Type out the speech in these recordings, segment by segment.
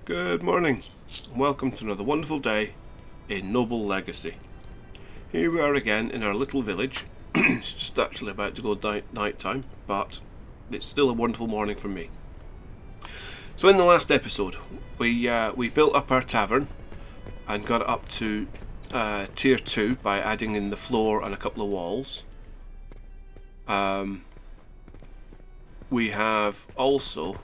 Good morning, and welcome to another wonderful day in Noble Legacy. Here we are again in our little village. It's just actually about to go night time, but it's still a wonderful morning for me. So in the last episode, we built up our tavern and got it up to tier 2 by adding in the floor and a couple of walls. We have also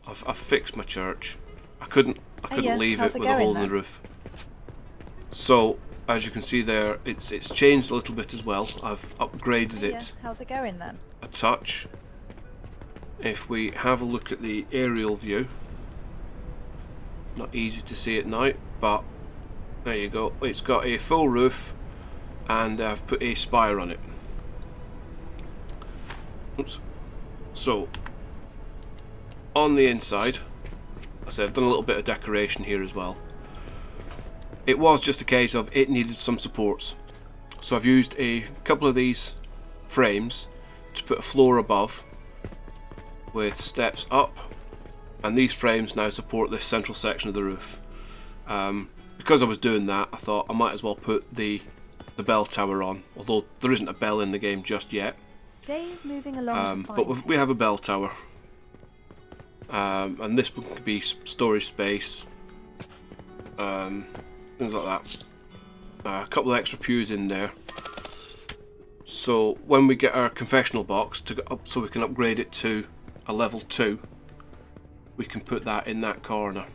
I've fixed my church. I couldn't leave it with a hole in the roof. So as you can see there, it's changed a little bit as well. I've upgraded it. How's it going then? A touch. If we have a look at the aerial view, not easy to see at night, but there you go. It's got a full roof, and I've put a spire on it. Oops. So on the inside, I said I've done a little bit of decoration here as well. It was just a case of it needed some supports, so I've used a couple of these frames to put a floor above with steps up, and these frames now support this central section of the roof. Because I was doing that, I thought I might as well put the bell tower on, although there isn't a bell in the game just yet. Days moving along but we have a bell tower. And this could be storage space, things like that. A couple of extra pews in there, so when we get our confessional box to go up, so we can upgrade it to a level 2, we can put that in that corner.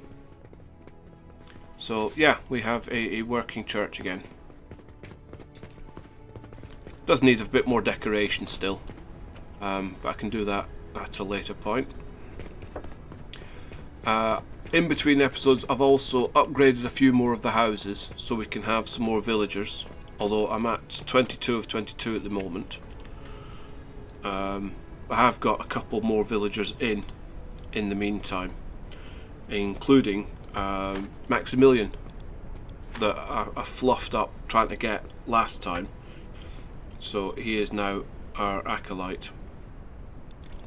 So yeah, we have a working church again. Does need a bit more decoration still, but I can do that at a later point. In between episodes, I've also upgraded a few more of the houses so we can have some more villagers, although I'm at 22 of 22 at the moment. I have got a couple more villagers in the meantime, including Maximilian that I fluffed up trying to get last time, so he is now our acolyte.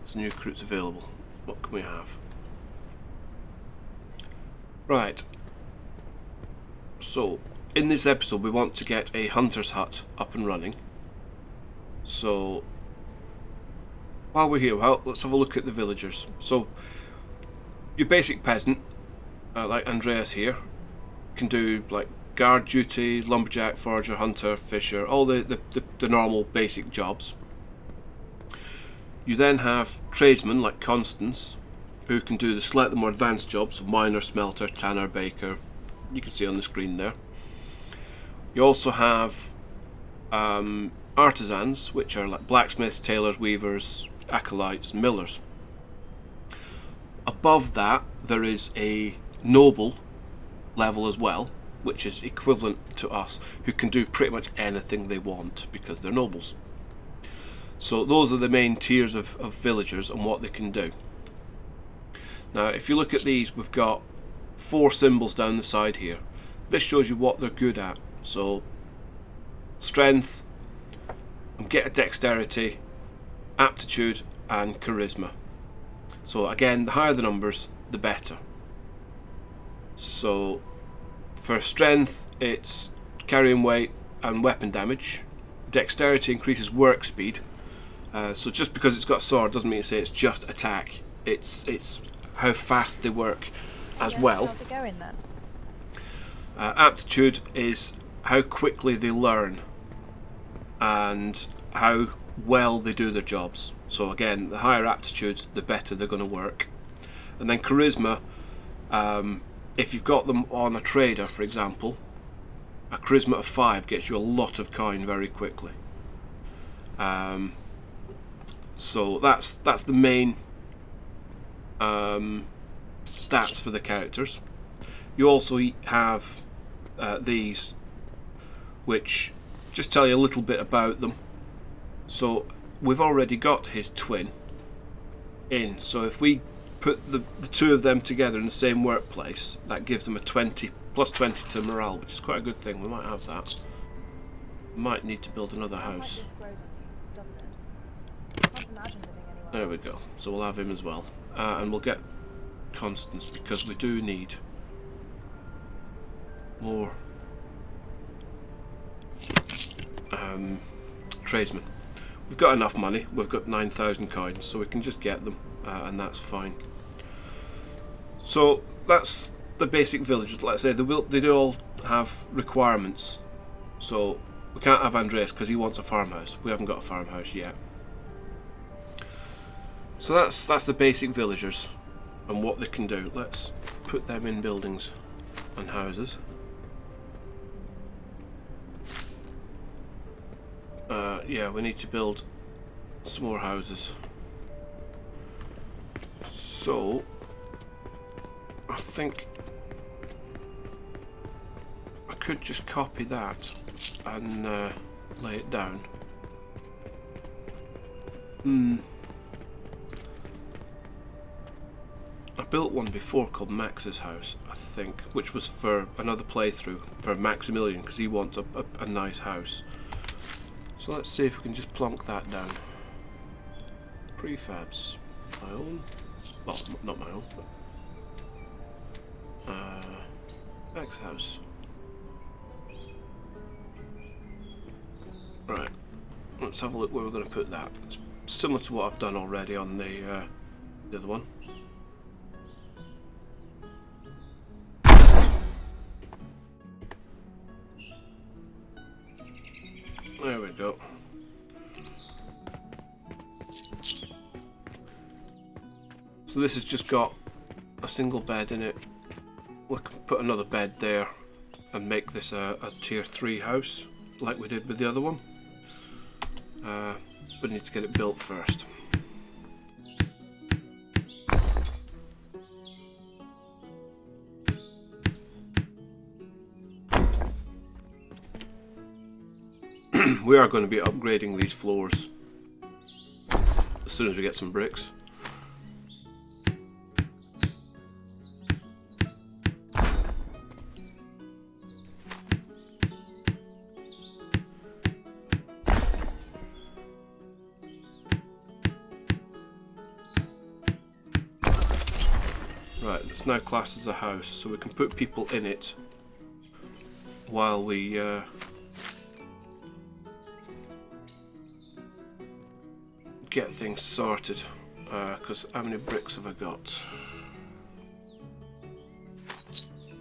Some new recruits available. What can we have? Right, so in this episode we want to get a hunter's hut up and running. So while we're here, let's have a look at the villagers. So your basic peasant, like Andreas here, can do like guard duty, lumberjack, forager, hunter, fisher, all the normal basic jobs. You then have tradesmen like Constance, who can do the slightly more advanced jobs of miner, smelter, tanner, baker. You can see on the screen there. You also have artisans, which are like blacksmiths, tailors, weavers, acolytes, millers. Above that, there is a noble level as well, which is equivalent to us, who can do pretty much anything they want because they're nobles. So those are the main tiers of villagers and what they can do. Now if you look at these, we've got 4 symbols down the side here. This shows you what they're good at. So strength, get a dexterity, aptitude and charisma. So again, the higher the numbers, the better. So for strength, it's carrying weight and weapon damage. Dexterity increases work speed. So just because it's got a sword doesn't mean to say it's just attack. It's how fast they work as well. How's it going then? Aptitude is how quickly they learn and how well they do their jobs. So again, the higher aptitudes, the better they're going to work. And then charisma, if you've got them on a trader, for example, a charisma of 5 gets you a lot of coin very quickly. So that's the main stats for the characters. You also have these, which just tell you a little bit about them. So we've already got his twin in, so if we put the 2 of them together in the same workplace, that gives them a 20 plus 20 to morale, which is quite a good thing. We might have that. We might need to build another house. This grows on you, doesn't it? I can't imagine living anywhere. There we go. So we'll have him as well, and we'll get constants because we do need more tradesmen. We've got enough money, we've got 9,000 coins, so we can just get them, and that's fine. So that's the basic villagers. Let's say they do all have requirements. So we can't have Andreas because he wants a farmhouse. We haven't got a farmhouse yet. So that's the basic villagers and what they can do. Let's put them in buildings and houses. Yeah, we need to build some more houses. So I think I could just copy that and lay it down. I built one before called Max's house, I think, which was for another playthrough for Maximilian because he wants a nice house. So let's see if we can just plonk that down. Prefabs, my own. Well, not my own, but Max house. Right, let's have a look where we're going to put that. It's similar to what I've done already on the other one. There we go. So this has just got a single bed in it. We can put another bed there and make this a tier 3 house like we did with the other one. We need to get it built first. We are going to be upgrading these floors as soon as we get some bricks. Right, it's now classed as a house, so we can put people in it while we get things sorted. Because how many bricks have I got?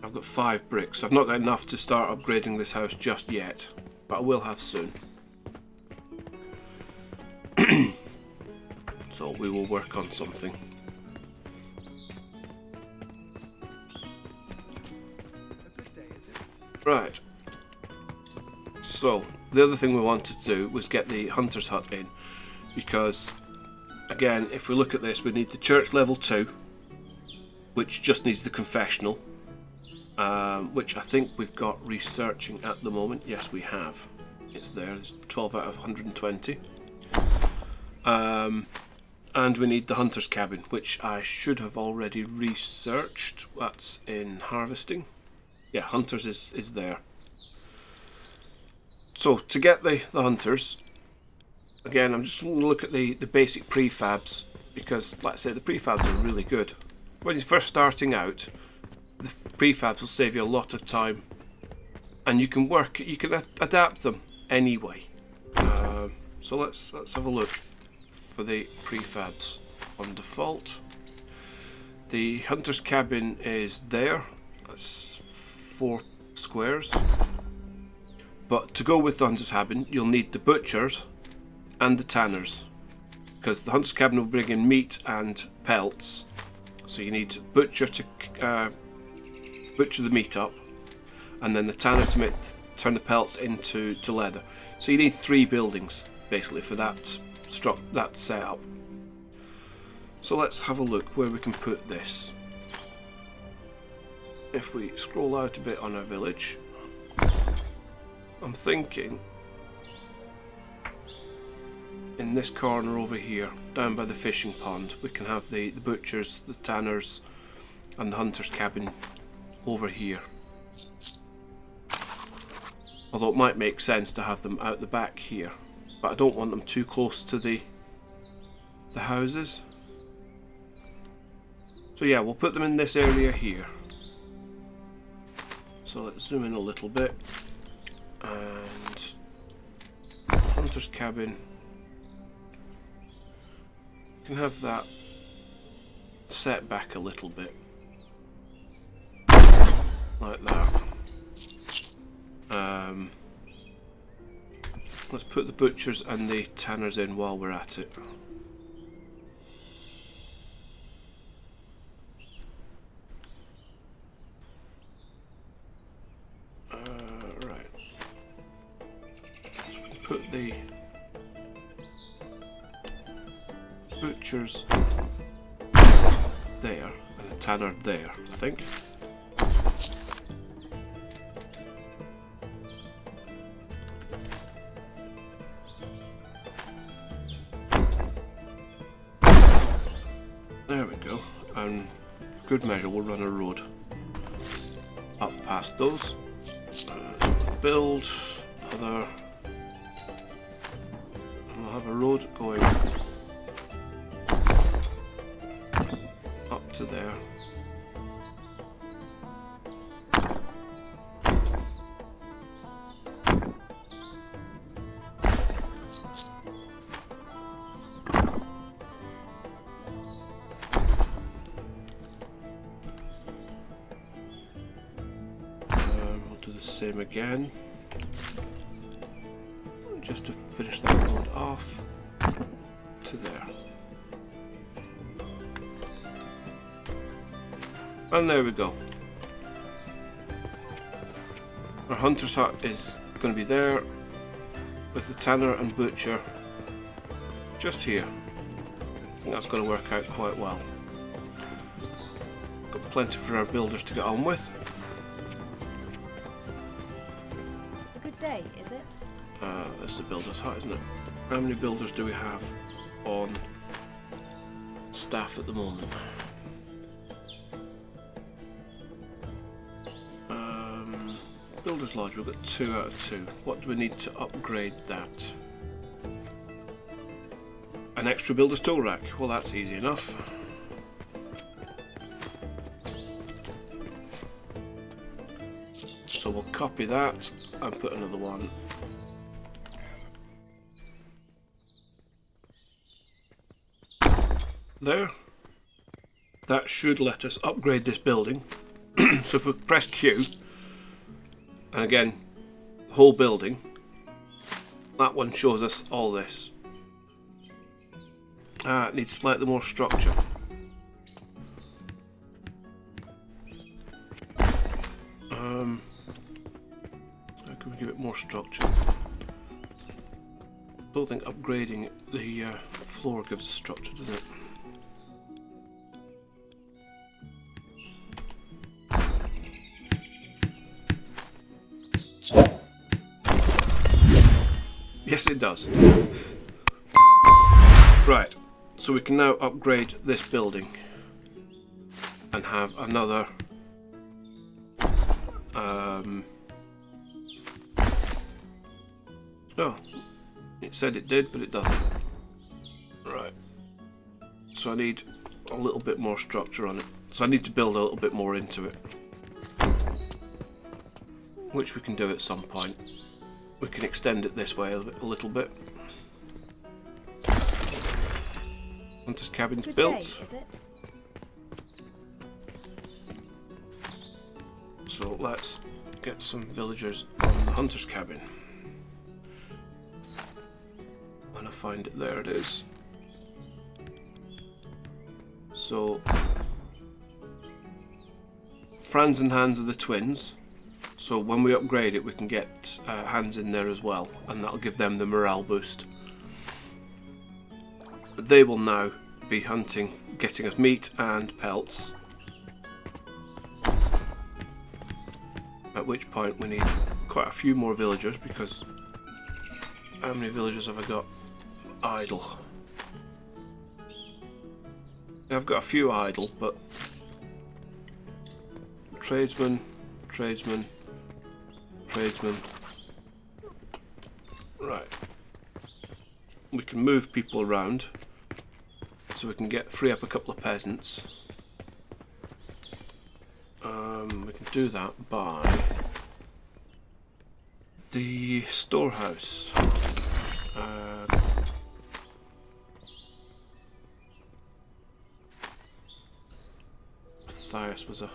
I've got 5 bricks. I've not got enough to start upgrading this house just yet, but I will have soon. So we will work on something. Right. So the other thing we wanted to do was get the hunter's hut in, because again, if we look at this, we need the church level 2, which just needs the confessional, which I think we've got researching at the moment. Yes, we have. It's there. It's 12 out of 120. And we need the hunter's cabin, which I should have already researched. That's in harvesting. Yeah, hunters is there. So to get the hunters, again, I'm just going to look at the basic prefabs, because like I say, the prefabs are really good. When you're first starting out, the prefabs will save you a lot of time, and you can adapt them anyway. So let's have a look for the prefabs on default. The hunter's cabin is there. That's 4 squares. But to go with the hunter's cabin, you'll need the butchers and the tanners, because the hunter's cabin will bring in meat and pelts. So you need butcher to butcher the meat up, and then the tanner to turn the pelts into leather. So you need 3 buildings basically for that setup. So let's have a look where we can put this. If we scroll out a bit on our village, I'm thinking in this corner over here, down by the fishing pond, we can have the butchers, the tanners, and the hunter's cabin over here. Although it might make sense to have them out the back here, but I don't want them too close to the houses. So yeah, we'll put them in this area here. So let's zoom in a little bit. And hunter's cabin. Can have that set back a little bit. Like that. Let's put the butchers and the tanners in while we're at it. Right. So we put the butchers there and the tanner there, I think. There we go, and for good measure we'll run a road up past those. Build other, and we'll have a road going up to there. The same again, just to finish that road off to there, and there we go. Our hunter's hut is going to be there with the tanner and butcher just here. I think that's going to work out quite well. Got plenty for our builders to get on with. Day, is it? This is a builder's hut, isn't it? How many builders do we have on staff at the moment? Builder's lodge, we've got 2 out of 2. What do we need to upgrade that? An extra builder's tool rack. Well, that's easy enough. So we'll copy that and put another one. There. That should let us upgrade this building. So if we press Q, and again, the whole building, that one shows us all this. It needs slightly more structure. How can we give it more structure? Don't think upgrading the floor gives us structure, does it? Yes, it does. Right, so we can now upgrade this building and have another oh, it said it did, but it doesn't. Right, so I need a little bit more structure on it, so I need to build a little bit more into it, which we can do at some point. We can extend it this way a little bit. Hunter's cabin's built. Day, is it? So let's get some villagers on the hunter's cabin. When I find it, there it is. So Franz and Hans are the twins. So when we upgrade it, we can get Hans in there as well, and that'll give them the morale boost. They will now be hunting, getting us meat and pelts. At which point we need quite a few more villagers, because how many villagers have I got idle? Yeah, I've got a few idle, but tradesmen, tradesmen, tradesmen. Right. We can move people around, so we can free up a couple of peasants. do that by the storehouse. Matthias was a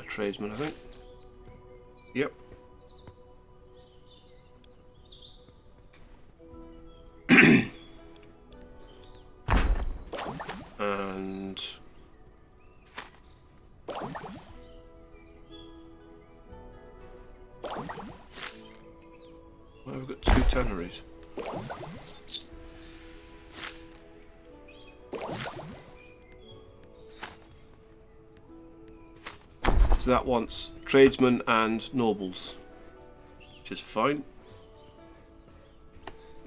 tradesman, I think. Yep. And well, we've got 2 tanneries. So that wants tradesmen and nobles, which is fine.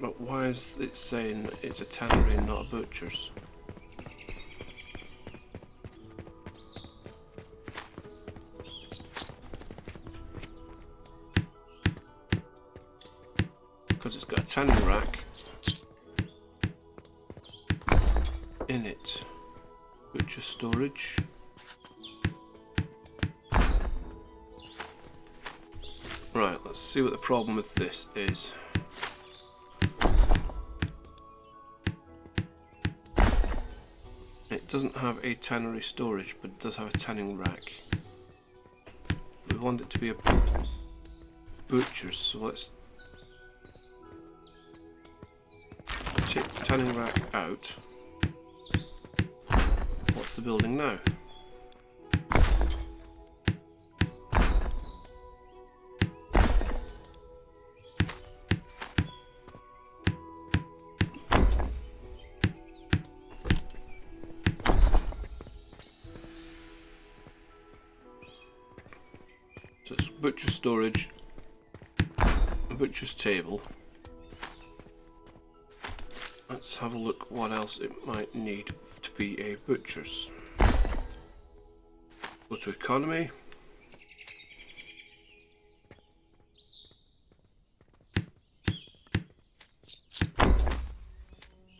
But why is it saying it's a tannery and not a butcher's? Because it's got a tanning rack in it. Butcher storage. Right, let's see what the problem with this is. It doesn't have a tannery storage, but it does have a tanning rack. We want it to be a butcher's, so let's take the tanning rack out. What's the building now? So it's butcher storage, a butcher's table. Let's have a look what else it might need to be a butcher's. Go to economy.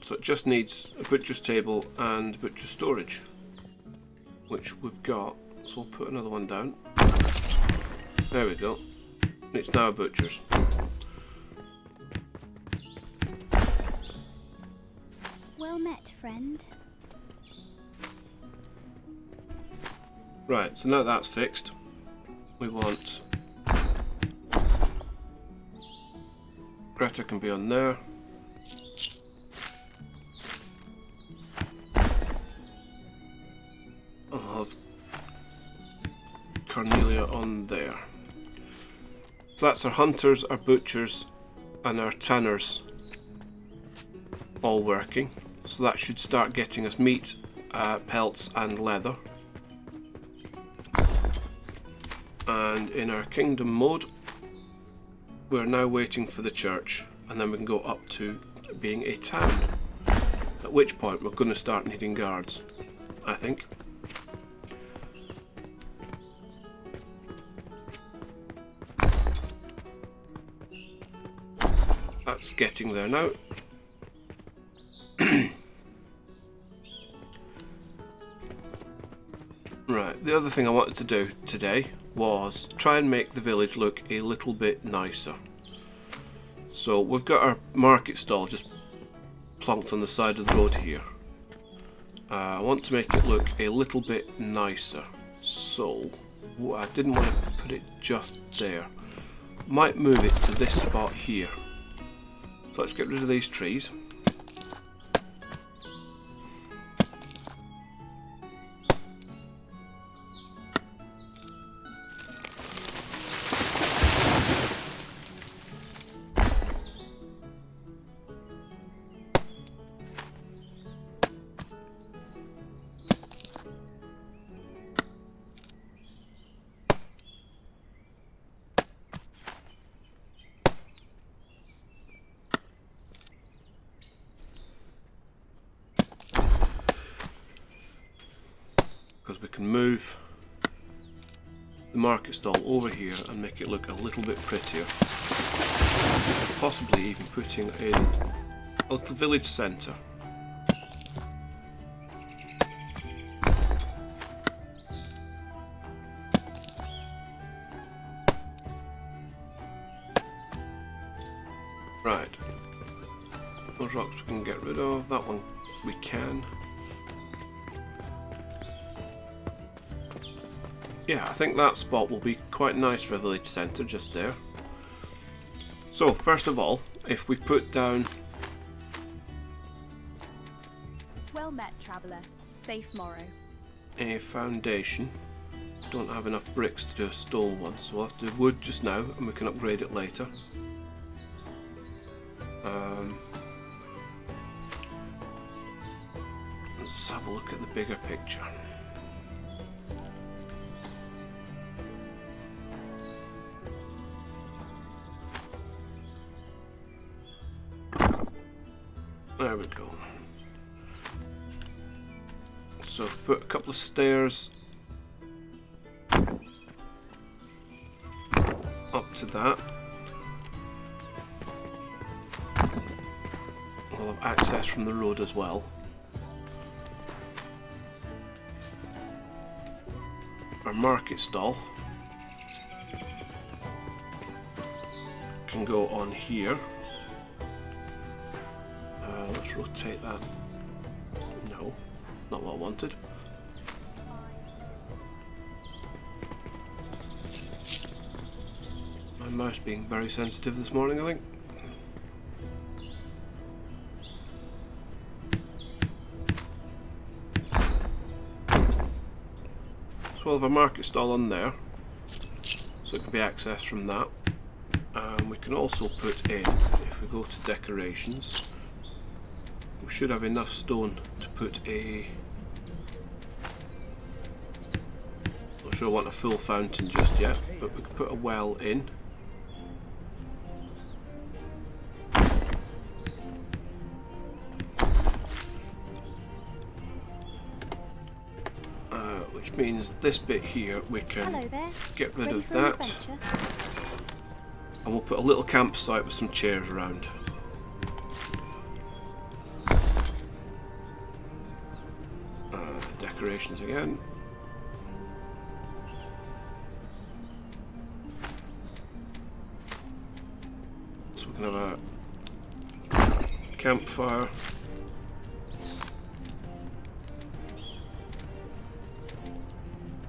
So it just needs a butcher's table and butcher's storage, which we've got. So we'll put another one down. There we go. It's now a butcher's. Well met, friend. Right, so now that's fixed, we want Greta can be on there. I'll have Cornelia on there. So that's our hunters, our butchers, and our tanners all working. So that should start getting us meat, pelts, and leather. And in our kingdom mode, we're now waiting for the church, and then we can go up to being a town. At which point we're going to start needing guards, I think. That's getting there now. Right, the other thing I wanted to do today was try and make the village look a little bit nicer. So we've got our market stall just plonked on the side of the road here. I want to make it look a little bit nicer. So I didn't want to put it just there. Might move it to this spot here. So let's get rid of these trees. Because we can move the market stall over here and make it look a little bit prettier. Possibly even putting in a little village centre. Those rocks we can get rid of. That one we can. Yeah, I think that spot will be quite nice for a village centre, just there. So, first of all, if we put down... Well met, traveller. Safe morrow. A foundation. Don't have enough bricks to do a stone one, so we'll have to do wood just now and we can upgrade it later. Let's have a look at the bigger picture. There we go. So put a couple of stairs up to that. We'll have access from the road as well. Our market stall can go on here. Let's rotate that. No, not what I wanted. My mouse being very sensitive this morning, I think. So we'll have a market stall on there, so it can be accessed from that. We can also put in, if we go to decorations, we should have enough stone to put a... Not sure I want a full fountain just yet, but we could put a well in. Which means this bit here we can get rid of that. And we'll put a little campsite with some chairs around. Decorations again. So we can have a campfire.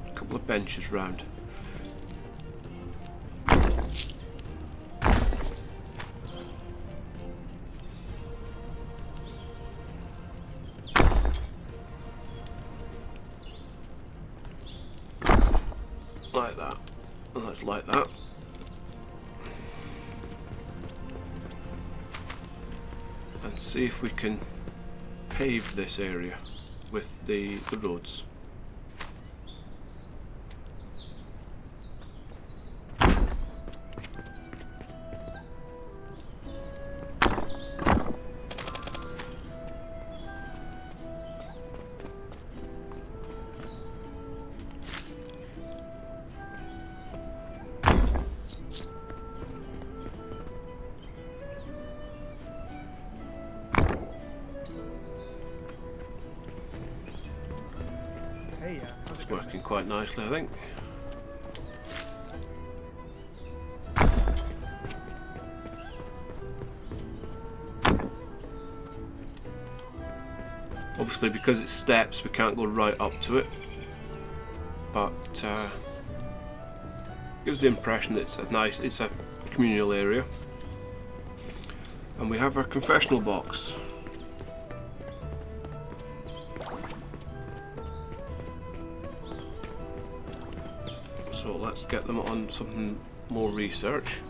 A couple of benches round. Like that, and let's like that. And see if we can pave this area with the roads. It's working quite nicely, I think. Obviously, because it's steps, we can't go right up to it, but gives the impression that it's a communal area. And we have our confessional box. So let's get them on something more research.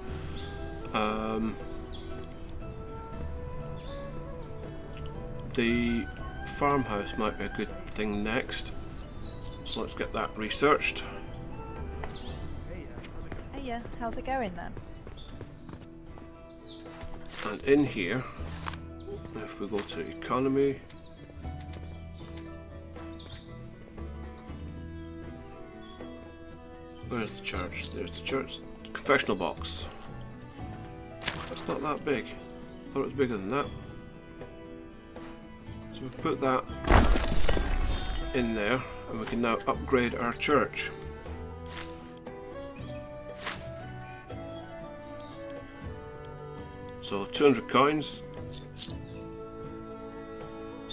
The farmhouse might be a good thing next. So let's get that researched. Hey, how's it going then? And in here, if we go to economy, where's the church? There's the church. Confessional box. That's not that big. I thought it was bigger than that. So we put that in there, and we can now upgrade our church. So 200 coins,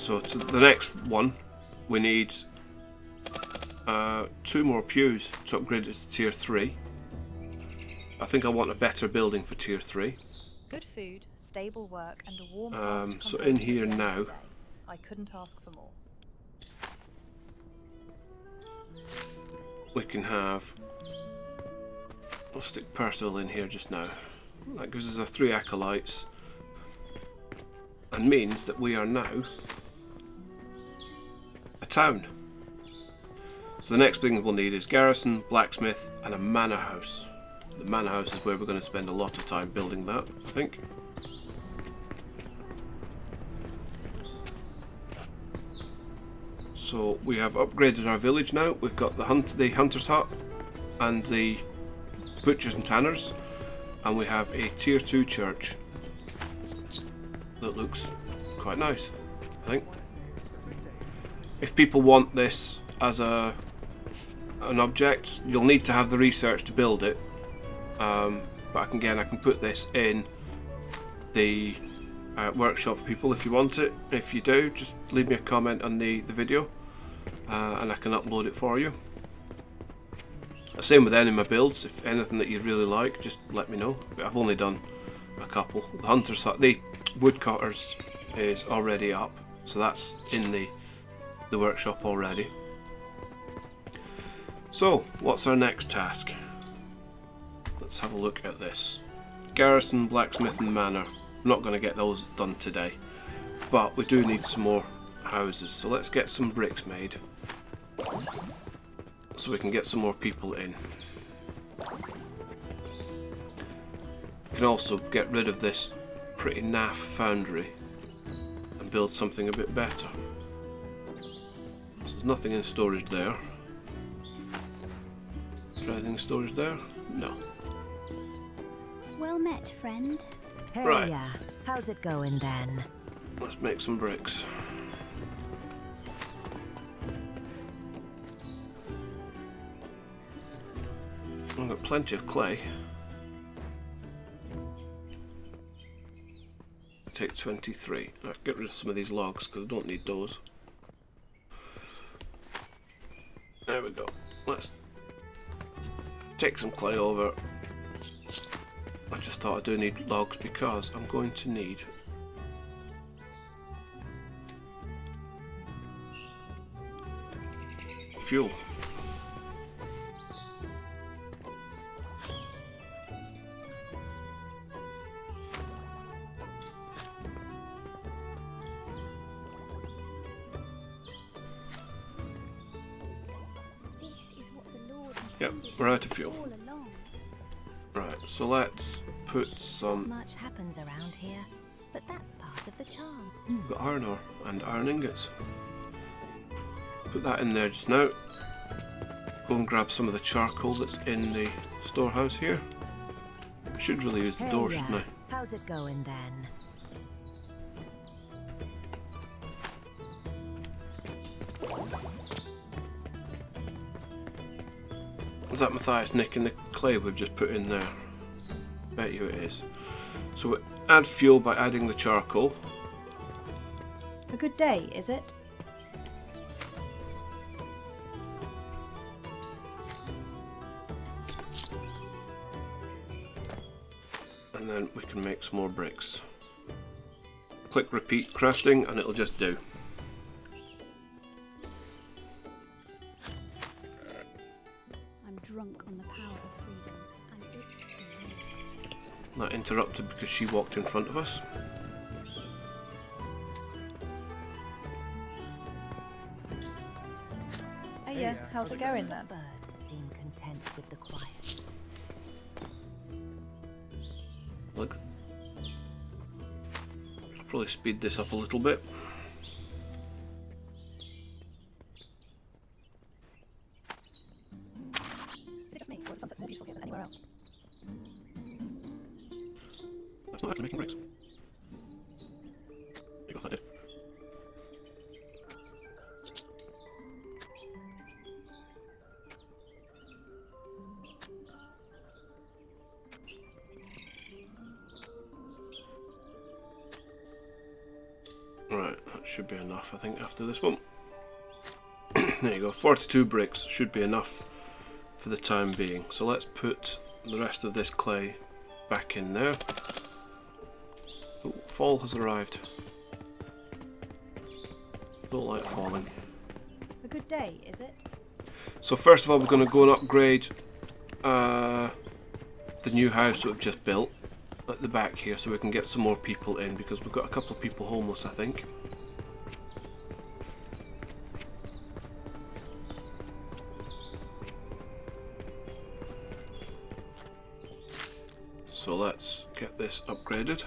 So to the next one, we need 2 more pews to upgrade it to tier 3. I think I want a better building for tier 3. Good food, stable work, and a warm heart. So in here now, I couldn't ask for more. we can have... I'll stick Percival in here just now. That gives us our 3 acolytes. And means that we are now a town. So the next thing we'll need is garrison, blacksmith, and a manor house. The manor house is where we're going to spend a lot of time building that, I think. So we have upgraded our village now. We've got the hunter's hut and the butchers and tanners, and we have a tier 2 church that looks quite nice, I think. If people want this as an object, you'll need to have the research to build it. But again, I can put this in the workshop for people if you want it. If you do, just leave me a comment on the video and I can upload it for you. Same with any of my builds. If anything that you really like, just let me know. But I've only done a couple. The hunter's hut, the woodcutters is already up, so that's in the workshop already. So what's our next task? Let's have a look at this. Garrison, blacksmith and manor. I'm not going to get those done today, but we do need some more houses, so let's get some bricks made so we can get some more people in. We can also get rid of this pretty naff foundry and build something a bit better. So there's nothing in storage there. Is there anything in storage there? No. Well met, friend. Hey, Right. how's it going then? Let's make some bricks. I've got plenty of clay. Take 23. Right, get rid of some of these logs because I don't need those. There we go. Let's take some clay over. I just thought I do need logs because I'm going to need fuel. This is what the Lord Yep, intended we're out of fuel. all along. Right, so let's put some... Much happens around here, but that's part of the charm. We've got iron ore and iron ingots. Put that in there just now. Go and grab some of the charcoal that's in the storehouse here. I should really use the door, shouldn't I? How's it going then? Is that Matthias nicking the clay we've just put in there? Bet you it is. So we add fuel by adding the charcoal. A good day, is it? And then we can make some more bricks. Click repeat crafting and it'll just do. I'm drunk on the power of freedom, and it's glorious. That interrupted because she walked in front of us. Hey, yeah, how's it going then? Birds seem content with the quiet. Look. I'll probably speed this up a little bit. Is it just me, or the sunset's more beautiful here than anywhere else? That's not actually making bricks. You got that, did. Right, That should be enough, I think, after this one. There you go, 42 bricks should be enough for the time being. So let's put the rest of this clay back in there. Oh, fall has arrived. Don't like falling. A good day, is it? So first of all, we're going to go and upgrade the new house that we've just built at the back here, so we can get some more people in, because we've got a couple of people homeless, I think. So let's get this upgraded.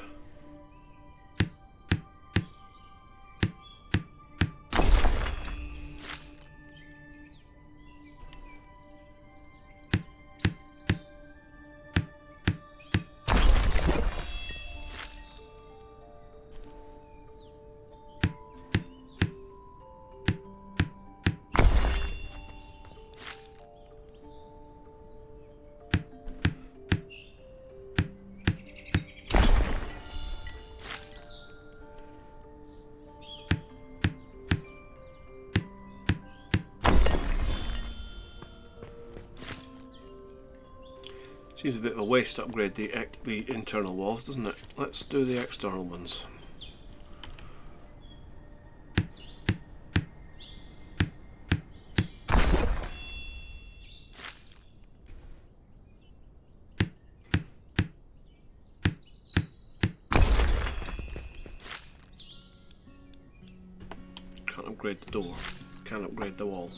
Seems a bit of a waste to upgrade the internal walls, doesn't it? Let's do the external ones. Can't upgrade the door, can't upgrade the wall.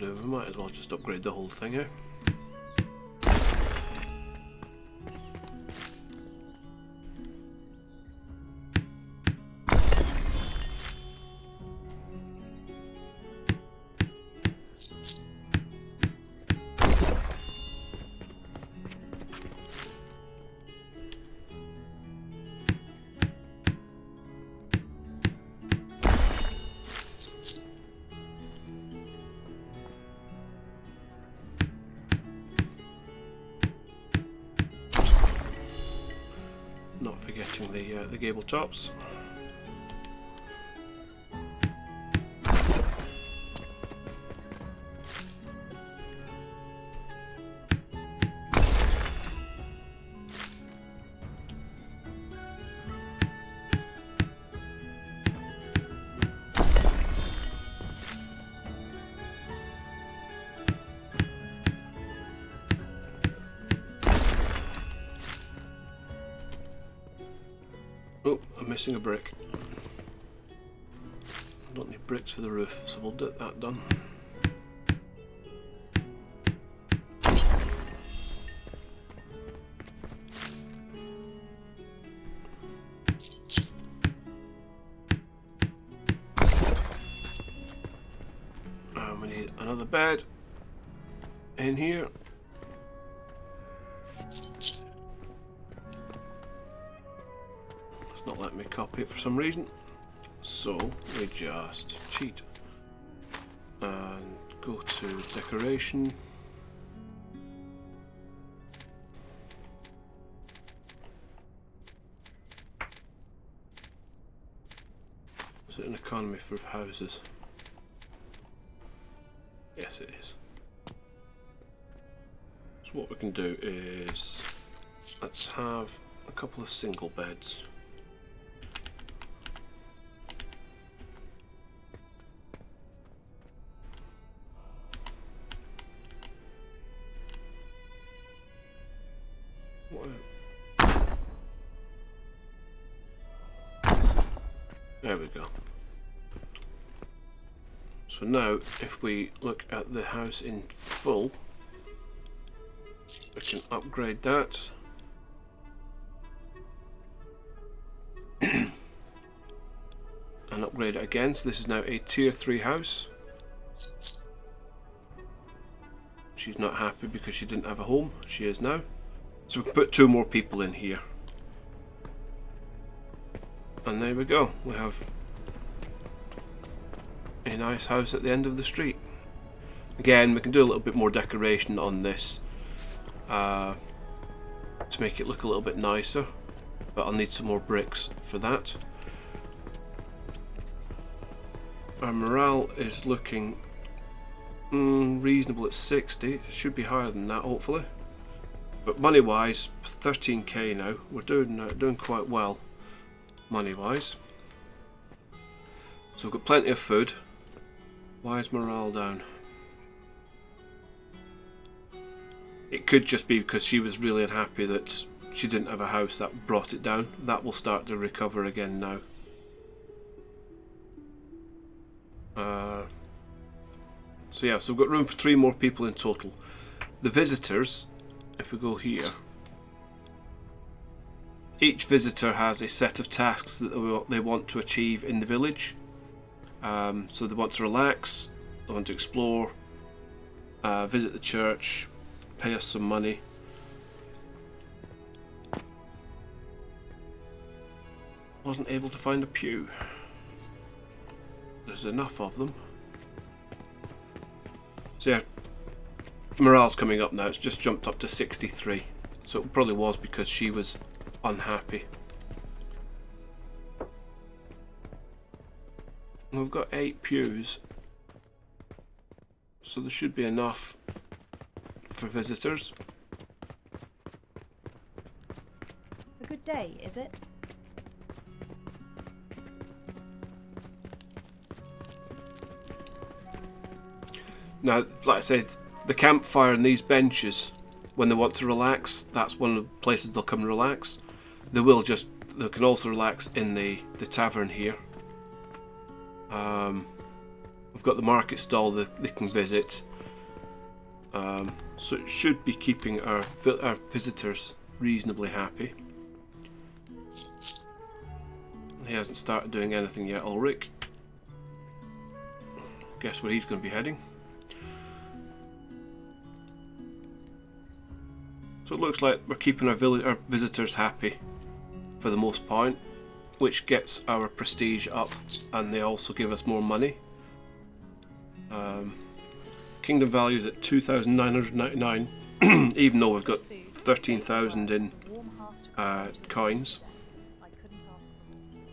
We might as well just upgrade the whole thing, eh? Not forgetting the gable tops. Oh, I'm missing a brick. I don't need bricks for the roof, so we'll get that done. And we need another bed in here. Not letting me copy it for some reason, so we just cheat and go to decoration. Is it an economy for houses? Yes, it is. So what we can do is let's have a couple of single beds. There we go. So now if we look at the house in full, we can upgrade that. And upgrade it again, so this is now a tier 3 house. She's not happy because she didn't have a home. She is now. So we can put 2 more people in here. And there we go. We have a nice house at the end of the street. Again, we can do a little bit more decoration on this to make it look a little bit nicer, but I'll need some more bricks for that. Our morale is looking reasonable at 60. It should be higher than that, hopefully. But money wise, 13k now. We're doing quite well money wise. So we've got plenty of food. Why is morale down? It could just be because she was really unhappy that she didn't have a house. That brought it down. That will start to recover again now. So yeah, so we've got room for 3 more people in total. The visitors, if we go here, each visitor has a set of tasks that they want to achieve in the village. So they want to relax, they want to explore, visit the church, pay us some money. Wasn't able to find a pew. There's enough of them. So yeah, morale's coming up now. It's just jumped up to 63. So it probably was because she was unhappy. We've got 8 pews, so there should be enough for visitors. A good day, is it? Now, like I said, the campfire and these benches, when they want to relax, that's one of the places they'll come and relax. They can also relax in the tavern here. We've got the market stall that they can visit. So it should be keeping our visitors reasonably happy. He hasn't started doing anything yet, Ulrich. Guess where he's going to be heading. So it looks like we're keeping our visitors happy for the most part, which gets our prestige up, and they also give us more money. Kingdom value is at 2,999, even though we've got 13,000 in coins. I couldn't ask for more.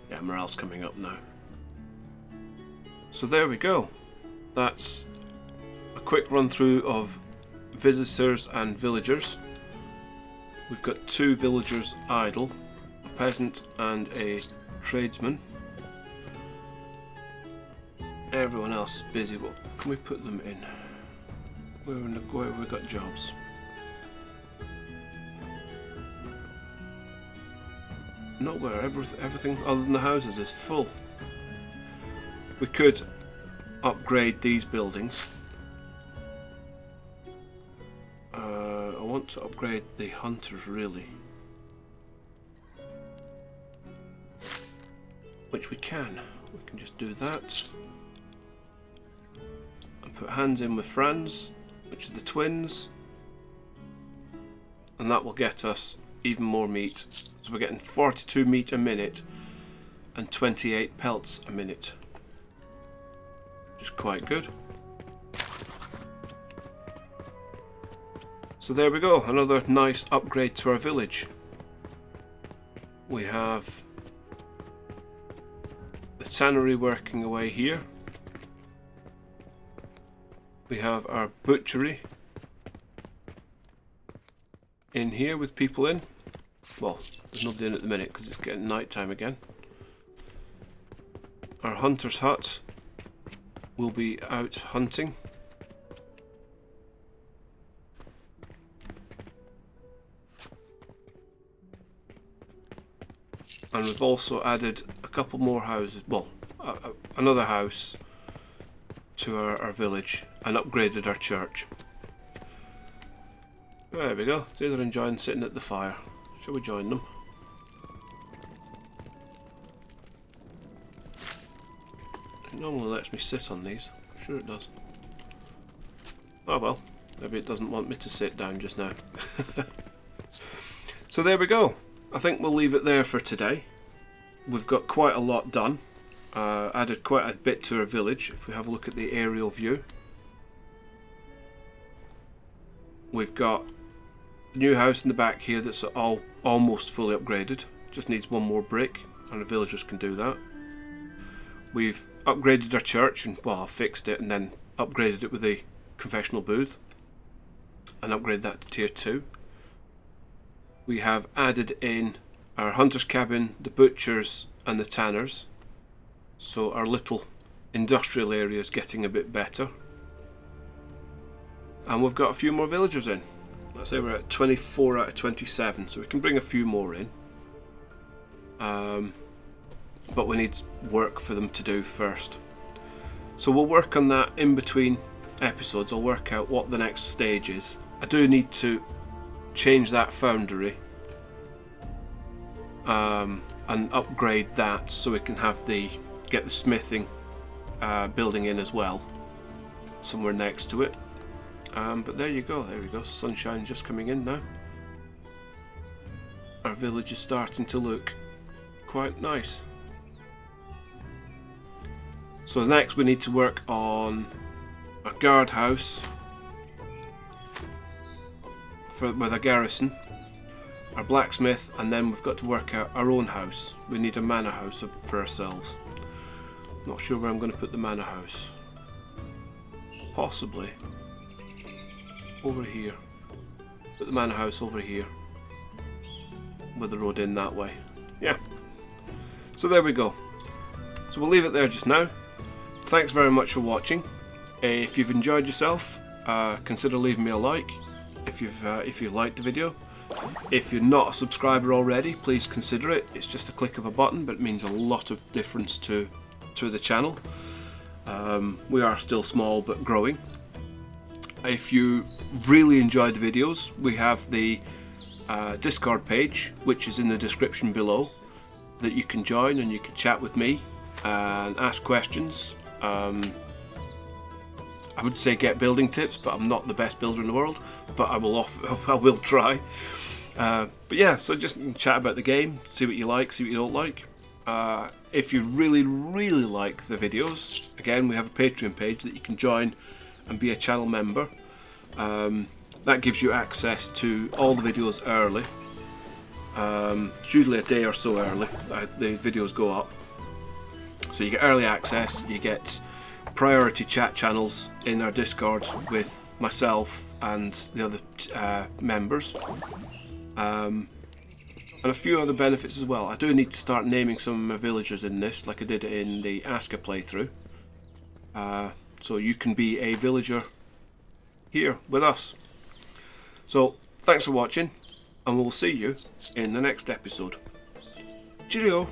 Yeah, morale's coming up now. So there we go. That's a quick run through of visitors and villagers. We've got 2 villagers idle, a peasant and a tradesman. Everyone else is busy. What can we put them in? Where have we got jobs? Nowhere. Everything other than the houses is full. We could upgrade these buildings. I want to upgrade the hunters, really. Which we can. We can just do that. And put hands in with Franz, which are the twins. And that will get us even more meat. So we're getting 42 meat a minute and 28 pelts a minute. Which is quite good. So there we go, another nice upgrade to our village. We have the tannery working away here. We have our butchery in here with people in. Well, there's nobody in at the minute because it's getting night time again. Our hunter's hut will be out hunting. And we've also added a couple more houses, well, another house to our village, and upgraded our church. There we go. See, they're enjoying sitting at the fire. Shall we join them? It normally lets me sit on these. I'm sure it does. Oh well, maybe it doesn't want me to sit down just now. So there we go. I think we'll leave it there for today. We've got quite a lot done. Added quite a bit to our village. If we have a look at the aerial view, we've got a new house in the back here that's all almost fully upgraded. Just needs one more brick, and the villagers can do that. We've upgraded our church, and well, I fixed it and then upgraded it with a confessional booth, and upgraded that to tier 2. We have added in our hunter's cabin, the butchers, and the tanners. So our little industrial area is getting a bit better. And we've got a few more villagers in. Let's say we're at 24 out of 27, so we can bring a few more in. But we need work for them to do first. So we'll work on that in between episodes. I'll work out what the next stage is. I do need to change that foundry and upgrade that so we can have get the smithing building in as well, somewhere next to it. But there you go, there we go. Sunshine just coming in now. Our village is starting to look quite nice. So next we need to work on a guardhouse with a garrison, our blacksmith, and then we've got to work out our own house. We need a manor house for ourselves. Not sure where I'm going to put the manor house. Possibly over here. Put the manor house over here, with the road in that way. Yeah. So there we go. So we'll leave it there just now. Thanks very much for watching. If you've enjoyed yourself, consider leaving me a like if you liked the video. If you're not a subscriber already, please consider it. It's just a click of a button, but it means a lot of difference to the channel. We are still small but growing. If you really enjoyed the videos, we have the Discord page, which is in the description below, that you can join and you can chat with me and ask questions. I would say get building tips, but I'm not the best builder in the world, but I will try. But yeah, so just chat about the game, see what you like, see what you don't like. If you really like the videos, again, we have a Patreon page that you can join and be a channel member. That gives you access to all the videos early. It's usually a day or so early the videos go up. So you get early access, you get priority chat channels in our Discord with myself and the other members. And a few other benefits as well. I do need to start naming some of my villagers in this, like I did in the Aska playthrough. So you can be a villager here with us. So thanks for watching, and we'll see you in the next episode. Cheerio!